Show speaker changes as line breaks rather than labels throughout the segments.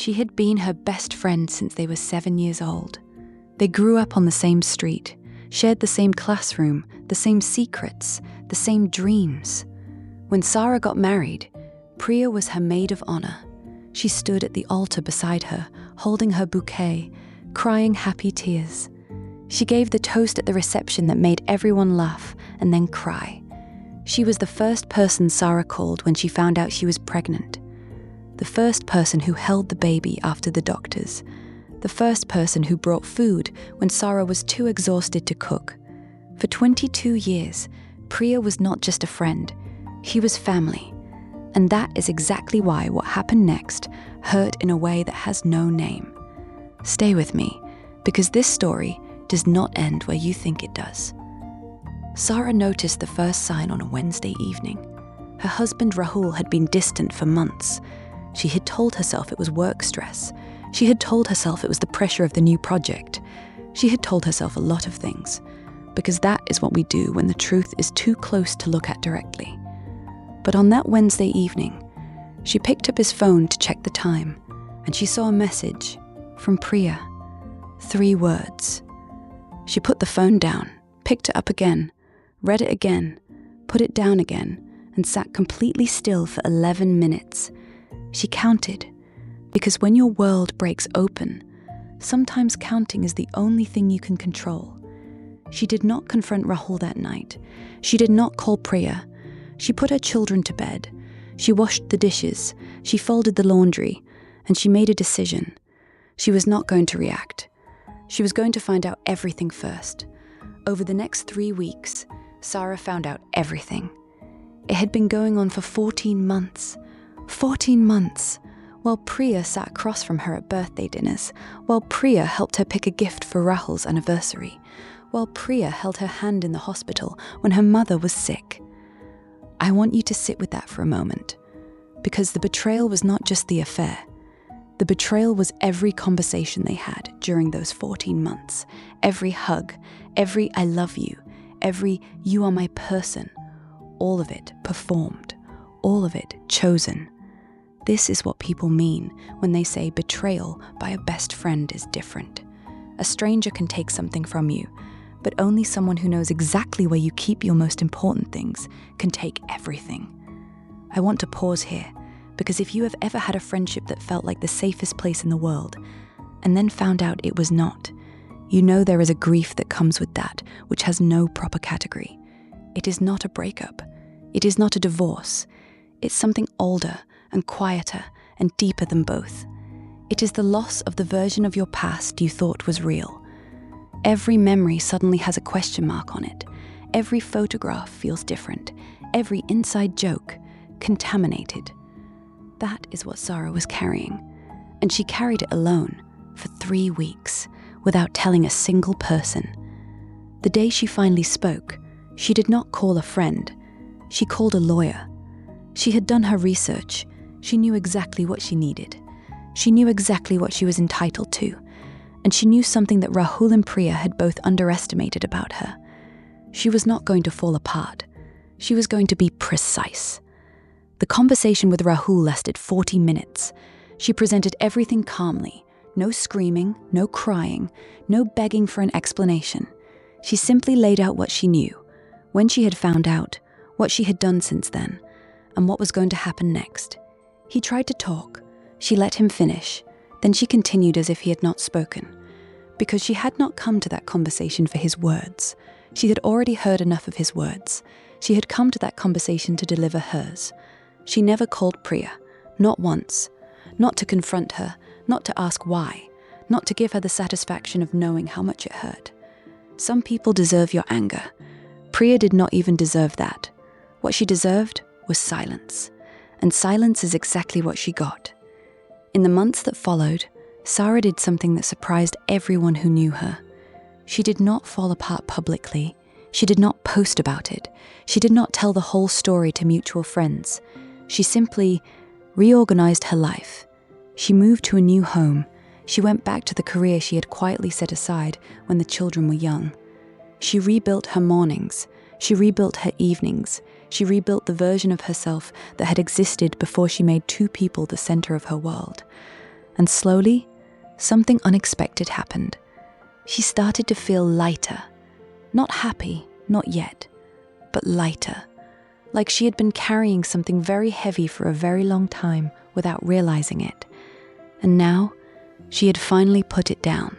She had been her best friend since they were 7 years old. They grew up on the same street, shared the same classroom, the same secrets, the same dreams. When Sara got married, Priya was her maid of honor. She stood at the altar beside her, holding her bouquet, crying happy tears. She gave the toast at the reception that made everyone laugh and then cry. She was the first person Sara called when she found out she was pregnant. The first person who held the baby after the doctors. The first person who brought food when Sara was too exhausted to cook. For 22 years, Priya was not just a friend, she was family. And that is exactly why what happened next hurt in a way that has no name. Stay with me, because this story does not end where you think it does. Sara noticed the first sign on a Wednesday evening. Her husband Rahul had been distant for months. She had told herself it was work stress. She had told herself it was the pressure of the new project. She had told herself a lot of things, because that is what we do when the truth is too close to look at directly. But on that Wednesday evening, she picked up his phone to check the time, and she saw a message from Priya. 3 words. She put the phone down, picked it up again, read it again, put it down again, and sat completely still for 11 minutes. She counted, because when your world breaks open, sometimes counting is the only thing you can control. She did not confront Rahul that night. She did not call Priya. She put her children to bed. She washed the dishes. She folded the laundry. And she made a decision. She was not going to react. She was going to find out everything first. Over the next 3 weeks, Sara found out everything. It had been going on for 14 months. 14 months. While Priya sat across from her at birthday dinners. While Priya helped her pick a gift for Rahul's anniversary. While Priya held her hand in the hospital when her mother was sick. I want you to sit with that for a moment, because the betrayal was not just the affair. The betrayal was every conversation they had during those 14 months, every hug, every I love you, every you are my person, all of it performed, all of it chosen. This is what people mean when they say betrayal by a best friend is different. A stranger can take something from you, but only someone who knows exactly where you keep your most important things can take everything. I want to pause here, because if you have ever had a friendship that felt like the safest place in the world, and then found out it was not, you know there is a grief that comes with that, which has no proper category. It is not a breakup. It is not a divorce. It's something older and quieter and deeper than both. It is the loss of the version of your past you thought was real. Every memory suddenly has a question mark on it. Every photograph feels different. Every inside joke, contaminated. That is what Sara was carrying. And she carried it alone for 3 weeks, without telling a single person. The day she finally spoke, she did not call a friend. She called a lawyer. She had done her research. She knew exactly what she needed. She knew exactly what she was entitled to. And she knew something that Rahul and Priya had both underestimated about her. She was not going to fall apart. She was going to be precise. The conversation with Rahul lasted 40 minutes. She presented everything calmly. No screaming, no crying, no begging for an explanation. She simply laid out what she knew, when she had found out, what she had done since then, and what was going to happen next. He tried to talk. She let him finish. Then she continued as if he had not spoken. Because she had not come to that conversation for his words. She had already heard enough of his words. She had come to that conversation to deliver hers. She never called Priya, not once. Not to confront her, not to ask why, not to give her the satisfaction of knowing how much it hurt. Some people deserve your anger. Priya did not even deserve that. What she deserved was silence. And silence is exactly what she got. In the months that followed, Sara did something that surprised everyone who knew her. She did not fall apart publicly. She did not post about it. She did not tell the whole story to mutual friends. She simply reorganized her life. She moved to a new home. She went back to the career she had quietly set aside when the children were young. She rebuilt her mornings. She rebuilt her evenings. She rebuilt the version of herself that had existed before she made 2 people the center of her world. And slowly, something unexpected happened. She started to feel lighter. Not happy, not yet, but lighter. Like she had been carrying something very heavy for a very long time without realizing it. And now, she had finally put it down.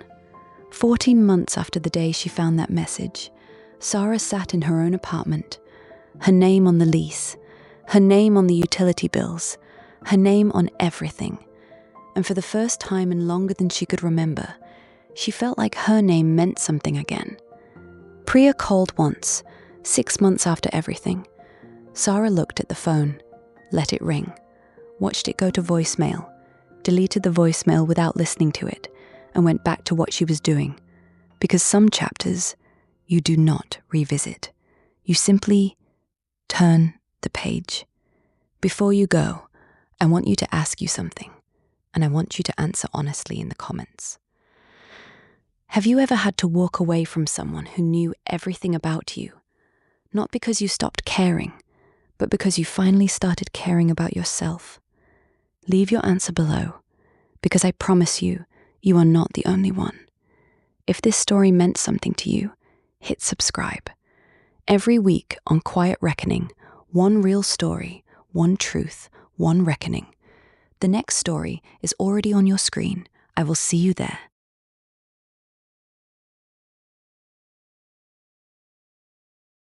14 months after the day she found that message, Sara sat in her own apartment, her name on the lease, her name on the utility bills, her name on everything. And for the first time in longer than she could remember, she felt like her name meant something again. Priya called once, 6 months after everything. Sara looked at the phone, let it ring, watched it go to voicemail, deleted the voicemail without listening to it, and went back to what she was doing. Because some chapters, you do not revisit. You simply turn the page. Before you go, I want you to ask you something, and I want you to answer honestly in the comments. Have you ever had to walk away from someone who knew everything about you? Not because you stopped caring, but because you finally started caring about yourself? Leave your answer below, because I promise you, you are not the only one. If this story meant something to you, hit subscribe. Every week on Quiet Reckoning, one real story, one truth, one reckoning. The next story is already on your screen. I will see you there.